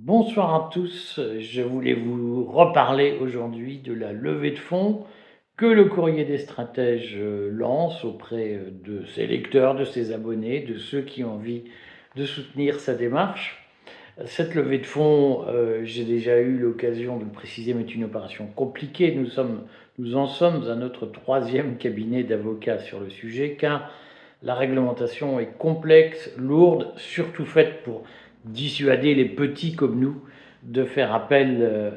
Bonsoir à tous, je voulais vous reparler aujourd'hui de la levée de fonds que le Courrier des Stratèges lance auprès de ses lecteurs, de ses abonnés, de ceux qui ont envie de soutenir sa démarche. Cette levée de fonds, j'ai déjà eu l'occasion de le préciser, mais est une opération compliquée. Nous en sommes à notre troisième cabinet d'avocats sur le sujet, car la réglementation est complexe, lourde, surtout faite pour dissuader les petits comme nous de faire appel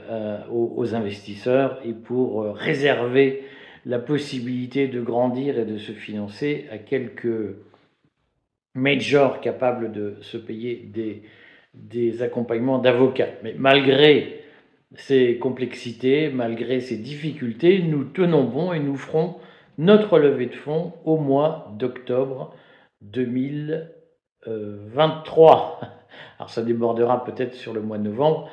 aux investisseurs et pour réserver la possibilité de grandir et de se financer à quelques majors capables de se payer des accompagnements d'avocats. Mais malgré ces complexités, malgré ces difficultés, nous tenons bon et nous ferons notre levée de fonds au mois d'octobre 2023. Alors ça débordera peut-être sur le mois de novembre.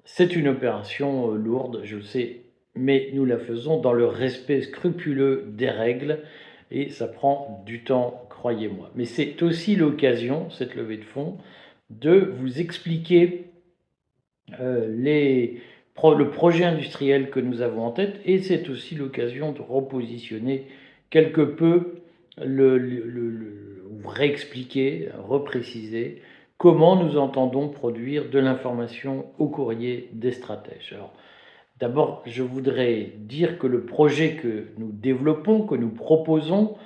C'est une opération lourde, je le sais, mais nous la faisons dans le respect scrupuleux des règles et ça prend du temps, croyez-moi. Mais c'est aussi l'occasion, cette levée de fonds, de vous expliquer le projet industriel que nous avons en tête, et c'est aussi l'occasion de repositionner quelque peu, ou réexpliquer, repréciser comment nous entendons produire de l'information au courrier des stratèges. Alors, d'abord, je voudrais dire que le projet que nous développons, que nous proposons,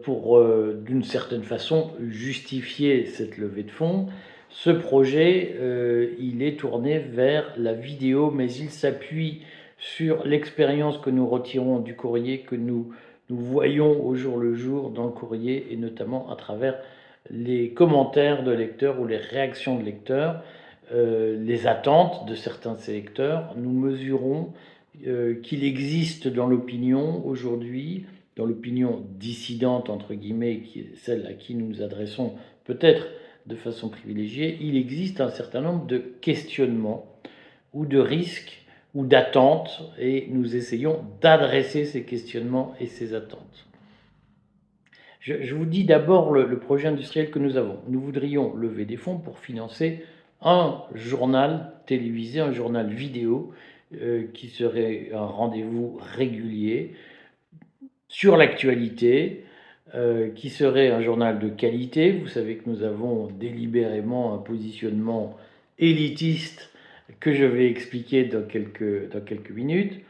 pour, d'une certaine façon, justifier cette levée de fonds, ce projet, il est tourné vers la vidéo, mais il s'appuie sur l'expérience que nous retirons du courrier, que nous voyons au jour le jour dans le courrier, et notamment à travers les commentaires de lecteurs ou les réactions de lecteurs, les attentes de certains de ces lecteurs. Nous mesurons qu'il existe dans l'opinion aujourd'hui, dans l'opinion dissidente, entre guillemets, qui est celle à qui nous nous adressons peut-être de façon privilégiée, il existe un certain nombre de questionnements ou de risques ou d'attentes, et nous essayons d'adresser ces questionnements et ces attentes. Je vous dis d'abord le projet industriel que nous avons. Nous voudrions lever des fonds pour financer un journal télévisé, un journal vidéo, qui serait un rendez-vous régulier sur l'actualité, qui serait un journal de qualité. Vous savez que nous avons délibérément un positionnement élitiste que je vais expliquer dans quelques minutes.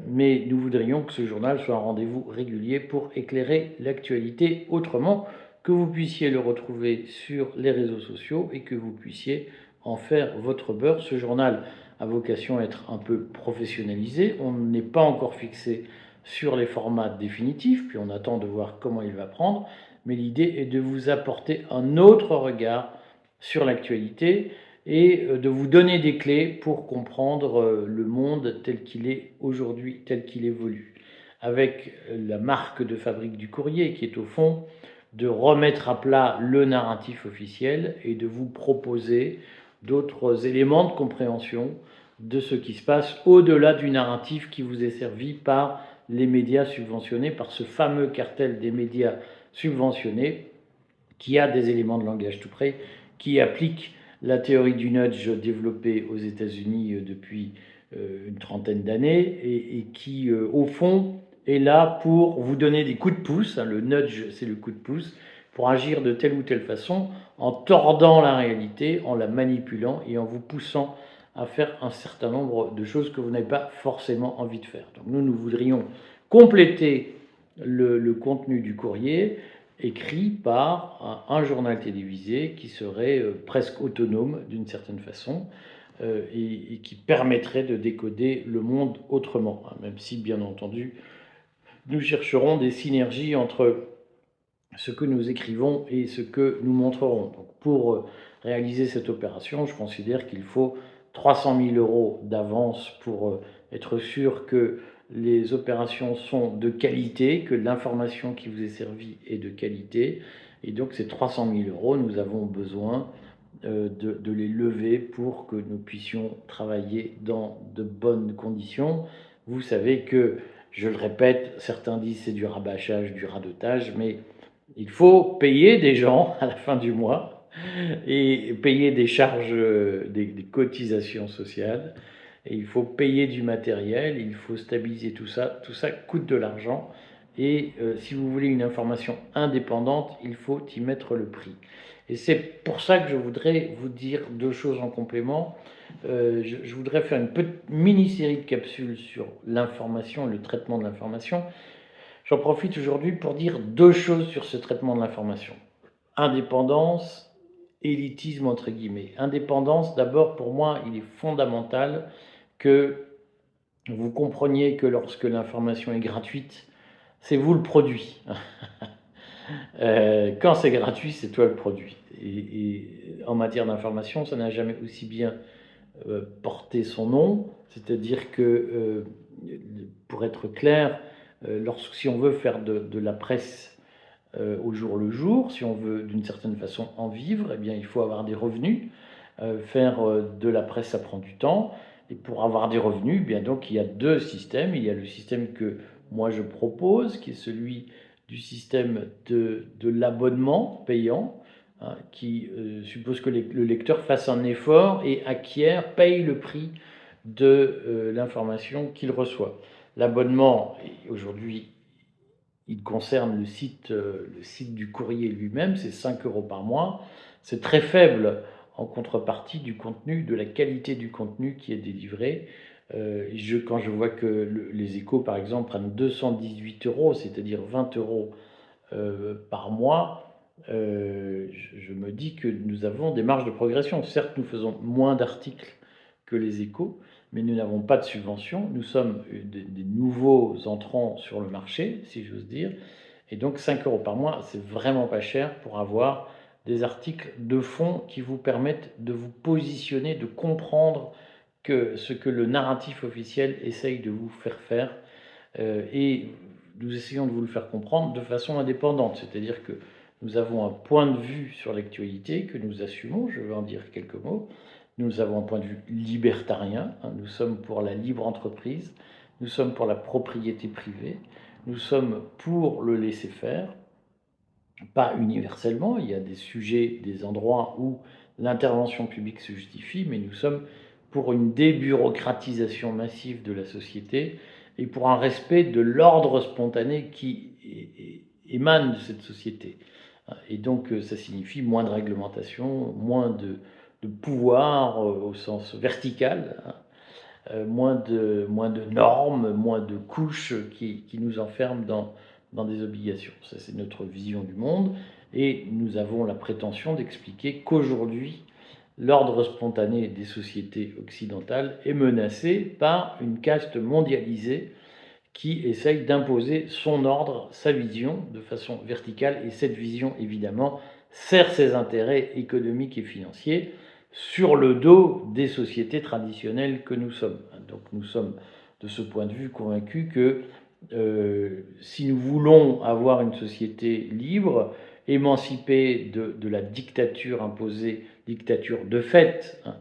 Mais nous voudrions que ce journal soit un rendez-vous régulier pour éclairer l'actualité autrement, que vous puissiez le retrouver sur les réseaux sociaux et que vous puissiez en faire votre beurre. Ce journal a vocation à être un peu professionnalisé. On n'est pas encore fixé sur les formats définitifs, puis on attend de voir comment il va prendre, mais l'idée est de vous apporter un autre regard sur l'actualité et de vous donner des clés pour comprendre le monde tel qu'il est aujourd'hui, tel qu'il évolue, avec la marque de fabrique du courrier qui est au fond de remettre à plat le narratif officiel et de vous proposer d'autres éléments de compréhension de ce qui se passe au-delà du narratif qui vous est servi par les médias subventionnés, par ce fameux cartel des médias subventionnés qui a des éléments de langage tout près, qui applique la théorie du nudge développée aux États-Unis depuis une trentaine d'années et qui, au fond, est là pour vous donner des coups de pouce. Le nudge, c'est le coup de pouce, pour agir de telle ou telle façon, en tordant la réalité, en la manipulant et en vous poussant à faire un certain nombre de choses que vous n'avez pas forcément envie de faire. Donc nous voudrions compléter le contenu du courrier écrit par un journal télévisé qui serait presque autonome d'une certaine façon et qui permettrait de décoder le monde autrement, hein, même si bien entendu nous chercherons des synergies entre ce que nous écrivons et ce que nous montrerons. Donc pour réaliser cette opération, je considère qu'il faut 300 000 € d'avance pour être sûr que les opérations sont de qualité, que l'information qui vous est servie est de qualité. Et donc ces 300 000 €, nous avons besoin de les lever pour que nous puissions travailler dans de bonnes conditions. Vous savez que, je le répète, certains disent c'est du rabâchage, du radotage, mais il faut payer des gens à la fin du mois. et payer des charges, des cotisations sociales, et il faut payer du matériel, il faut stabiliser tout ça coûte de l'argent et si vous voulez une information indépendante, il faut y mettre le prix. Et c'est pour ça que je voudrais vous dire 2 choses en complément. Je voudrais faire une mini-série de capsules sur l'information et le traitement de l'information. J'en profite aujourd'hui pour dire 2 choses sur ce traitement de l'information. Indépendance, élitisme entre guillemets. Indépendance, d'abord pour moi, il est fondamental que vous compreniez que lorsque l'information est gratuite, c'est vous le produit. Quand c'est gratuit, c'est toi le produit. Et en matière d'information, ça n'a jamais aussi bien porté son nom, c'est-à-dire que, pour être clair, si on veut faire de la presse au jour le jour, si on veut d'une certaine façon en vivre, eh bien il faut avoir des revenus. Faire de la presse, ça prend du temps. Et pour avoir des revenus, eh bien donc il y a 2 systèmes. Il y a le système que moi je propose, qui est celui du système de l'abonnement payant, hein, qui suppose que le lecteur fasse un effort et acquiert, paye le prix de l'information qu'il reçoit. L'abonnement, aujourd'hui, il concerne le site du courrier lui-même, c'est 5 euros par mois. C'est très faible en contrepartie du contenu, de la qualité du contenu qui est délivré. Quand je vois que les échos, par exemple, prennent 218 euros, c'est-à-dire 20 euros par mois, je me dis que nous avons des marges de progression. Certes, nous faisons moins d'articles que les échos, mais nous n'avons pas de subvention. Nous sommes des nouveaux entrants sur le marché, si j'ose dire. Et donc 5 euros par mois, c'est vraiment pas cher pour avoir des articles de fond qui vous permettent de vous positionner, de comprendre ce que le narratif officiel essaye de vous faire faire. Et nous essayons de vous le faire comprendre de façon indépendante. C'est-à-dire que nous avons un point de vue sur l'actualité que nous assumons, je vais en dire quelques mots. Nous avons un point de vue libertarien, hein, nous sommes pour la libre entreprise, nous sommes pour la propriété privée, nous sommes pour le laisser-faire, pas universellement, il y a des sujets, des endroits où l'intervention publique se justifie, mais nous sommes pour une débureaucratisation massive de la société et pour un respect de l'ordre spontané qui émane de cette société. Et donc ça signifie moins de réglementation, moins de pouvoir au sens vertical, hein, moins de normes, moins de couches qui nous enferment dans des obligations. Ça, c'est notre vision du monde. Et nous avons la prétention d'expliquer qu'aujourd'hui, l'ordre spontané des sociétés occidentales est menacé par une caste mondialisée qui essaye d'imposer son ordre, sa vision, de façon verticale. Et cette vision, évidemment, sert ses intérêts économiques et financiers sur le dos des sociétés traditionnelles que nous sommes. Donc nous sommes, de ce point de vue, convaincus que si nous voulons avoir une société libre, émancipée de la dictature imposée, dictature de fait, hein,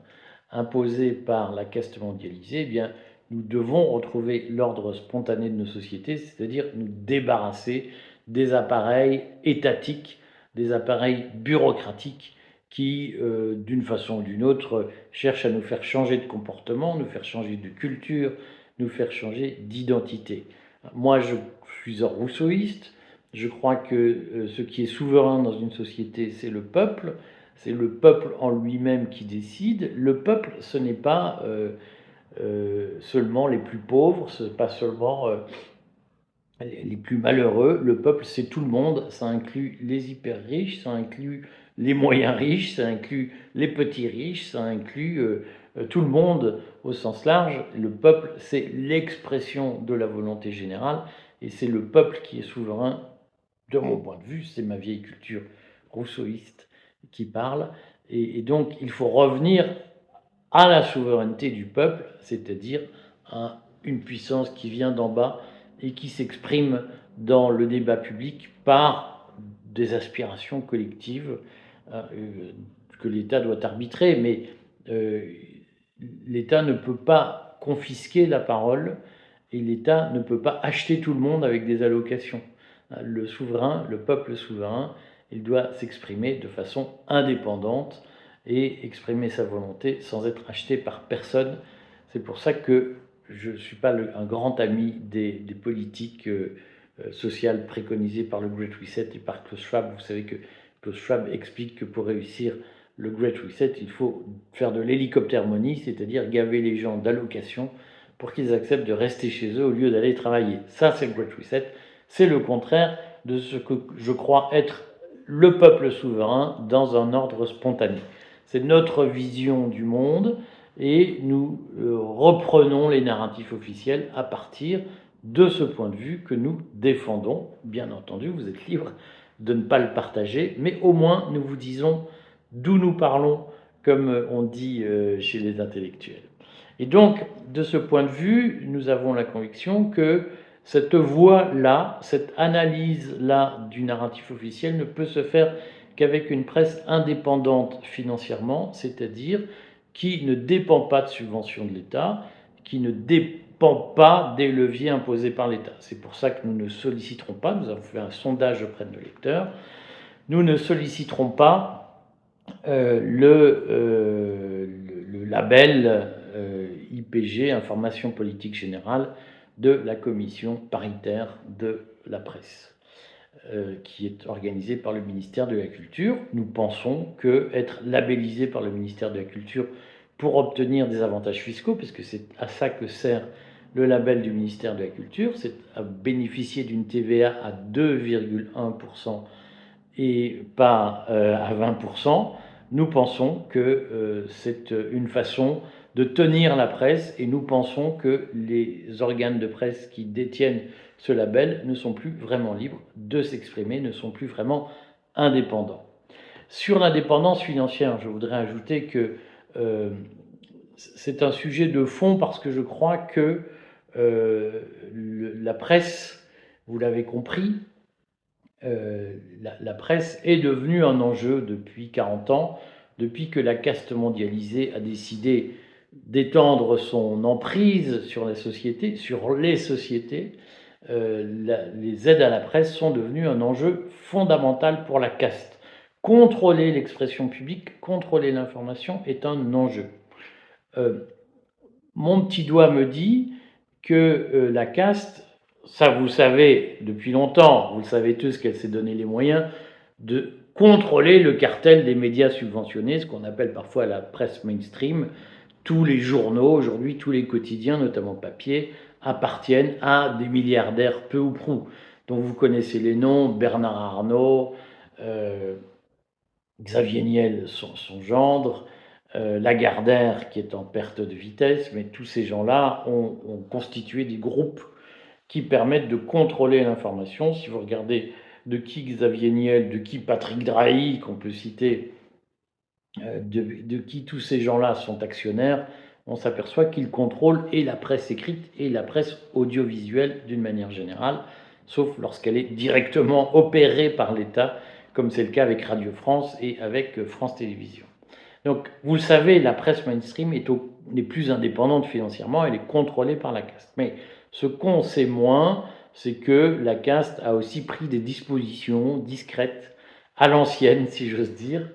imposée par la caste mondialisée, eh bien, nous devons retrouver l'ordre spontané de nos sociétés, c'est-à-dire nous débarrasser des appareils étatiques, des appareils bureaucratiques qui, d'une façon ou d'une autre, cherchent à nous faire changer de comportement, nous faire changer de culture, nous faire changer d'identité. Moi, je suis un rousseauiste. Je crois que ce qui est souverain dans une société, c'est le peuple. C'est le peuple en lui-même qui décide. Le peuple, ce n'est pas seulement les plus pauvres, ce n'est pas seulement les plus malheureux. Le peuple, c'est tout le monde. Ça inclut les hyper riches, ça inclut les moyens riches, ça inclut les petits riches, ça inclut tout le monde au sens large. Le peuple, c'est l'expression de la volonté générale et c'est le peuple qui est souverain, de mon point de vue. C'est ma vieille culture rousseauiste qui parle. Et donc, il faut revenir à la souveraineté du peuple, c'est-à-dire à une puissance qui vient d'en bas et qui s'exprime dans le débat public par des aspirations collectives que l'État doit arbitrer. Mais l'État ne peut pas confisquer la parole et l'État ne peut pas acheter tout le monde avec des allocations. Le souverain, le peuple souverain, il doit s'exprimer de façon indépendante et exprimer sa volonté sans être acheté par personne. C'est pour ça que je ne suis pas un grand ami des politiques sociales préconisées par le Great Reset et par Klaus Schwab. Vous savez que Klaus Schwab explique que pour réussir le Great Reset, il faut faire de l'hélicoptère money, c'est-à-dire gaver les gens d'allocations pour qu'ils acceptent de rester chez eux au lieu d'aller travailler. Ça, c'est le Great Reset. C'est le contraire de ce que je crois être le peuple souverain dans un ordre spontané. C'est notre vision du monde et nous reprenons les narratifs officiels à partir de ce point de vue que nous défendons. Bien entendu, vous êtes libre de ne pas le partager, mais au moins nous vous disons d'où nous parlons, comme on dit chez les intellectuels. Et donc, de ce point de vue, nous avons la conviction que cette voie-là, cette analyse-là du narratif officiel ne peut se faire qu'avec une presse indépendante financièrement, c'est-à-dire qui ne dépend pas de subventions de l'État, qui ne dépend pas des leviers imposés par l'État. C'est pour ça que nous ne solliciterons pas, nous avons fait un sondage auprès de nos lecteurs, nous ne solliciterons pas le label IPG, Information politique générale, de la commission paritaire de la presse, qui est organisée par le ministère de la Culture. Nous pensons qu'être labellisé par le ministère de la Culture pour obtenir des avantages fiscaux, puisque c'est à ça que sert le label du ministère de la Culture, c'est à bénéficier d'une TVA à 2,1% et pas à 20%, nous pensons que c'est une façon de tenir la presse et nous pensons que les organes de presse qui détiennent ce label ne sont plus vraiment libres de s'exprimer, ne sont plus vraiment indépendants. Sur l'indépendance financière, je voudrais ajouter que c'est un sujet de fond parce que je crois que la presse, vous l'avez compris, la presse est devenue un enjeu depuis 40 ans, depuis que la caste mondialisée a décidé d'étendre son emprise sur la société, sur les sociétés. Les aides à la presse sont devenues un enjeu fondamental pour la caste. Contrôler l'expression publique, contrôler l'information est un enjeu. Mon petit doigt me dit que la caste, ça vous le savez depuis longtemps, vous le savez tous qu'elle s'est donné les moyens de contrôler le cartel des médias subventionnés, ce qu'on appelle parfois la presse mainstream. Tous les journaux, aujourd'hui tous les quotidiens, notamment papier, appartiennent à des milliardaires peu ou prou, dont vous connaissez les noms, Bernard Arnault, Xavier Niel, son gendre, Lagardère qui est en perte de vitesse, mais tous ces gens-là ont constitué des groupes qui permettent de contrôler l'information. Si vous regardez de qui Xavier Niel, de qui Patrick Drahi, qu'on peut citer, de qui tous ces gens-là sont actionnaires, on s'aperçoit qu'ils contrôlent et la presse écrite et la presse audiovisuelle d'une manière générale, sauf lorsqu'elle est directement opérée par l'État, comme c'est le cas avec Radio France et avec France Télévisions. Donc, vous le savez, la presse mainstream n'est plus indépendante financièrement, elle est contrôlée par la caste. Mais ce qu'on sait moins, c'est que la caste a aussi pris des dispositions discrètes, à l'ancienne, si j'ose dire,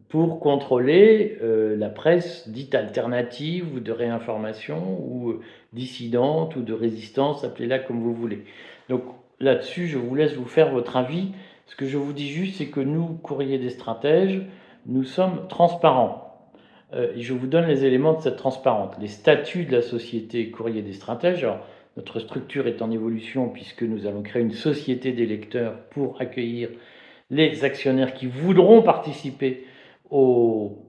pour contrôler la presse dite alternative ou de réinformation ou dissidente ou de résistance, appelez-la comme vous voulez. Donc là-dessus, je vous laisse vous faire votre avis. Ce que je vous dis juste, c'est que nous, Courrier des Stratèges, nous sommes transparents. Et je vous donne les éléments de cette transparence. Les statuts de la société Courrier des Stratèges, alors, notre structure est en évolution puisque nous allons créer une société des lecteurs pour accueillir les actionnaires qui voudront participer au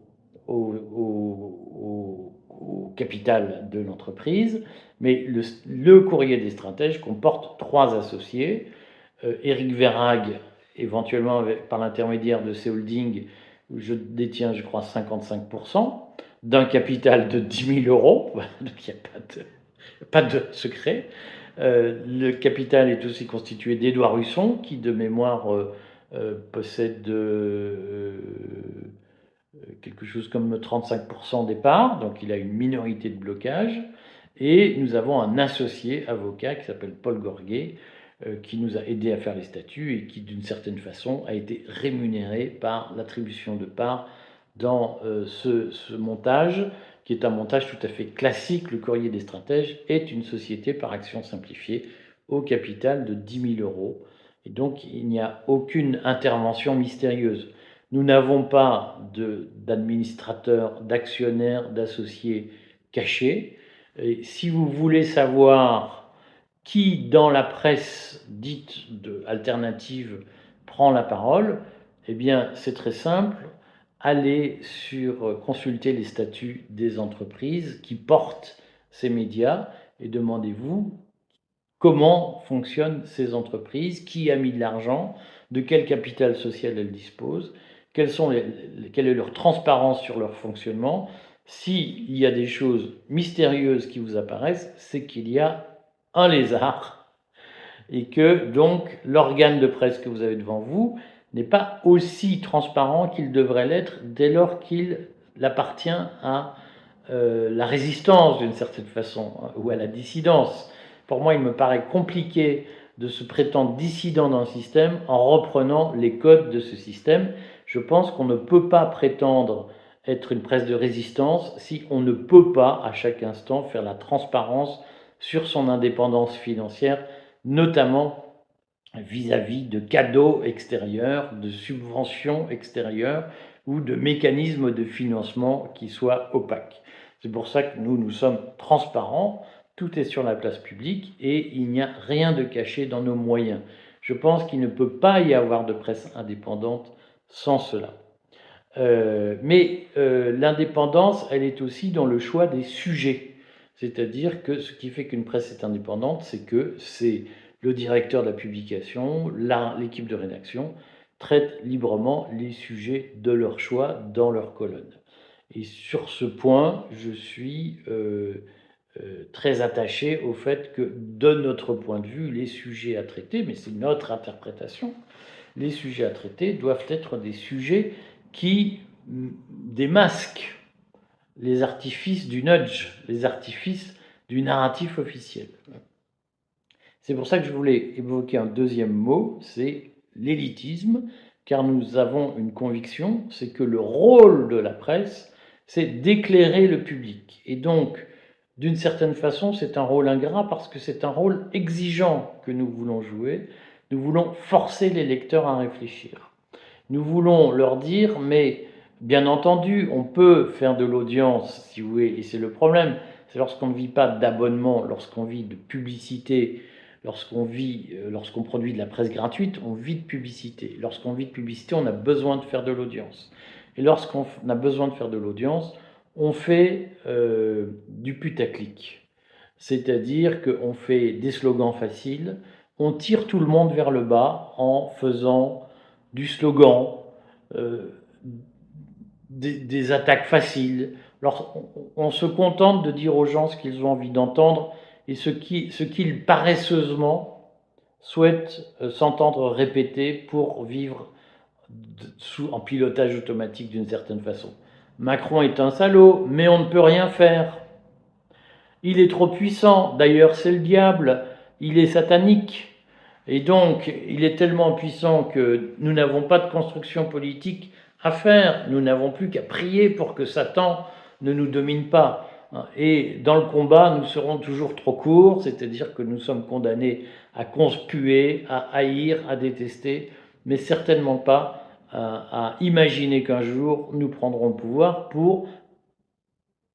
capital de l'entreprise. Mais le Courrier des Stratèges comporte 3 associés. Éric Verhaeghe, éventuellement par l'intermédiaire de ces holdings, où je détiens, je crois, 55%, d'un capital de 10 000 euros. Donc il n'y a pas de secret. Le capital est aussi constitué d'Édouard Husson, qui de mémoire possède quelque chose comme 35% des parts, donc il a une minorité de blocage. Et nous avons un associé avocat qui s'appelle Paul Gorguet, qui nous a aidés à faire les statuts et qui, d'une certaine façon, a été rémunéré par l'attribution de parts dans ce montage, qui est un montage tout à fait classique. Le Courrier des Stratèges est une société par action simplifiée au capital de 10 000 euros. Et donc, il n'y a aucune intervention mystérieuse. Nous n'avons pas d'administrateurs, d'actionnaires, d'associés cachés. Et si vous voulez savoir qui, dans la presse dite alternative, prend la parole, eh bien, c'est très simple. Allez consulter les statuts des entreprises qui portent ces médias et demandez-vous comment fonctionnent ces entreprises, qui a mis de l'argent, de quel capital social elles disposent, quelle est leur transparence sur leur fonctionnement. S'il y a des choses mystérieuses qui vous apparaissent, c'est qu'il y a un lézard et que donc l'organe de presse que vous avez devant vous n'est pas aussi transparent qu'il devrait l'être dès lors qu'il appartient à la résistance d'une certaine façon, ou à la dissidence. Pour moi, il me paraît compliqué de se prétendre dissident d'un système en reprenant les codes de ce système. Je pense qu'on ne peut pas prétendre être une presse de résistance si on ne peut pas à chaque instant faire la transparence sur son indépendance financière, notamment vis-à-vis de cadeaux extérieurs, de subventions extérieures ou de mécanismes de financement qui soient opaques. C'est pour ça que nous sommes transparents, tout est sur la place publique et il n'y a rien de caché dans nos moyens. Je pense qu'il ne peut pas y avoir de presse indépendante sans cela. Mais l'indépendance, elle est aussi dans le choix des sujets. C'est-à-dire que ce qui fait qu'une presse est indépendante, c'est que c'est le directeur de la publication, l'équipe de rédaction, traite librement les sujets de leur choix dans leur colonne. Et sur ce point, je suis très attaché au fait que, de notre point de vue, les sujets à traiter, mais c'est notre interprétation, les sujets à traiter doivent être des sujets qui démasquent les artifices du nudge, les artifices du narratif officiel. C'est pour ça que je voulais évoquer un deuxième mot, c'est l'élitisme, car nous avons une conviction, c'est que le rôle de la presse, c'est d'éclairer le public. Et donc, d'une certaine façon, c'est un rôle ingrat parce que c'est un rôle exigeant que nous voulons jouer. Nous voulons forcer les lecteurs à réfléchir. Nous voulons leur dire, mais bien entendu, on peut faire de l'audience, si vous voulez, et c'est le problème, c'est lorsqu'on ne vit pas d'abonnement, lorsqu'on vit de publicité, lorsqu'on produit de la presse gratuite, on vit de publicité. Lorsqu'on vit de publicité, on a besoin de faire de l'audience. Et lorsqu'on a besoin de faire de l'audience, on fait du putaclic. C'est-à-dire qu'on fait des slogans faciles, on tire tout le monde vers le bas en faisant du slogan, des attaques faciles. On se contente de dire aux gens ce qu'ils ont envie d'entendre et ce qu'ils paresseusement souhaitent s'entendre répéter pour vivre en pilotage automatique d'une certaine façon. Macron est un salaud, mais on ne peut rien faire. Il est trop puissant, d'ailleurs c'est le diable, il est satanique. Et donc, il est tellement puissant que nous n'avons pas de construction politique à faire. Nous n'avons plus qu'à prier pour que Satan ne nous domine pas. Et dans le combat, nous serons toujours trop courts, c'est-à-dire que nous sommes condamnés à conspuer, à haïr, à détester, mais certainement pas à imaginer qu'un jour nous prendrons le pouvoir pour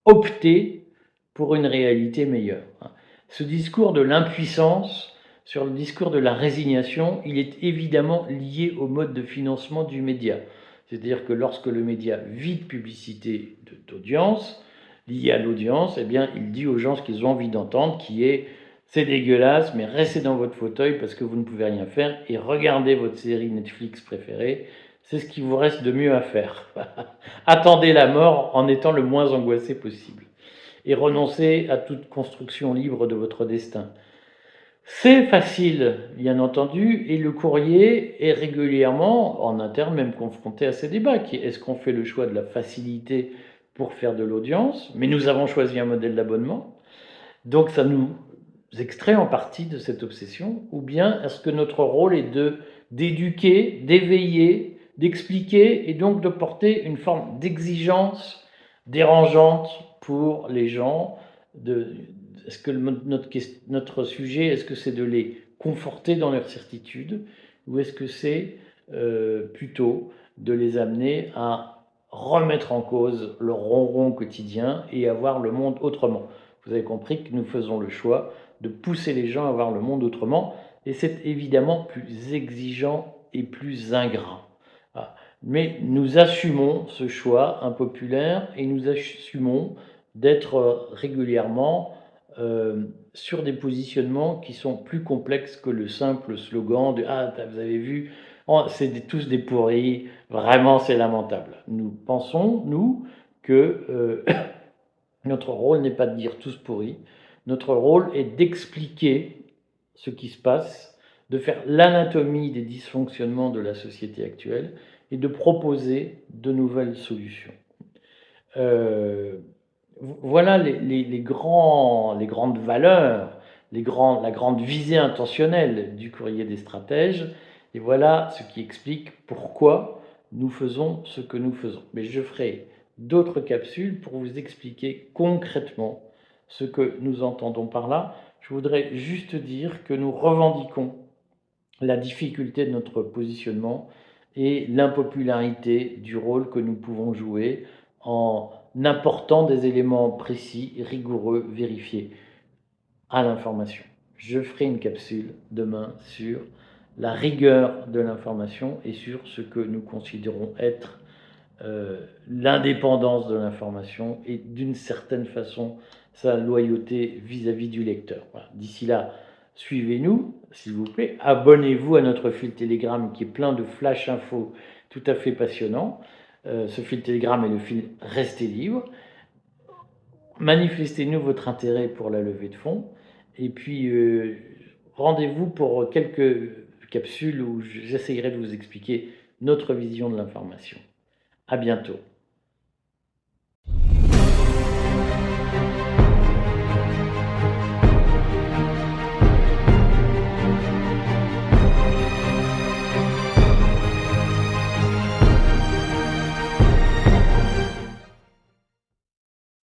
opter pour une réalité meilleure. Ce discours de l'impuissance, sur le discours de la résignation, il est évidemment lié au mode de financement du média. C'est-à-dire que lorsque le média vit de publicité, d'audience, lié à l'audience, eh bien, il dit aux gens ce qu'ils ont envie d'entendre, qui est « c'est dégueulasse, mais restez dans votre fauteuil parce que vous ne pouvez rien faire et regardez votre série Netflix préférée, c'est ce qui vous reste de mieux à faire. Attendez la mort en étant le moins angoissé possible. Et renoncez à toute construction libre de votre destin. » C'est facile, bien entendu, et le courrier est régulièrement, en interne, même confronté à ces débats. Est-ce qu'on fait le choix de la facilité pour faire de l'audience? Mais nous avons choisi un modèle d'abonnement, donc ça nous extrait en partie de cette obsession, ou bien est-ce que notre rôle est d'éduquer, d'éveiller, d'expliquer et donc de porter une forme d'exigence dérangeante pour les gens est-ce que notre sujet, est-ce que c'est de les conforter dans leur certitude ou est-ce que c'est plutôt de les amener à remettre en cause leur ronron quotidien et à voir le monde autrement. Vous avez compris que nous faisons le choix de pousser les gens à voir le monde autrement, et c'est évidemment plus exigeant et plus ingrat. Voilà. Mais nous assumons ce choix impopulaire et nous assumons d'être régulièrement sur des positionnements qui sont plus complexes que le simple slogan de Ah, vous avez vu, oh, c'est tous des pourris, vraiment c'est lamentable. Nous pensons, nous, que notre rôle n'est pas de dire tous pourris, notre rôle est d'expliquer ce qui se passe, de faire l'anatomie des dysfonctionnements de la société actuelle et de proposer de nouvelles solutions. Voilà les grandes valeurs, la grande visée intentionnelle du courrier des stratèges, et voilà ce qui explique pourquoi nous faisons ce que nous faisons. Mais je ferai d'autres capsules pour vous expliquer concrètement ce que nous entendons par là. Je voudrais juste dire que nous revendiquons la difficulté de notre positionnement et l'impopularité du rôle que nous pouvons jouer en apportant des éléments précis, rigoureux, vérifiés à l'information. Je ferai une capsule demain sur la rigueur de l'information et sur ce que nous considérons être l'indépendance de l'information et d'une certaine façon sa loyauté vis-à-vis du lecteur. Voilà. D'ici là, suivez-nous, s'il vous plaît. Abonnez-vous à notre fil Telegram qui est plein de flash infos tout à fait passionnants. Ce fil Telegram est le fil Restez libre. Manifestez-nous votre intérêt pour la levée de fonds. Et puis, rendez-vous pour quelques capsules où j'essayerai de vous expliquer notre vision de l'information. À bientôt.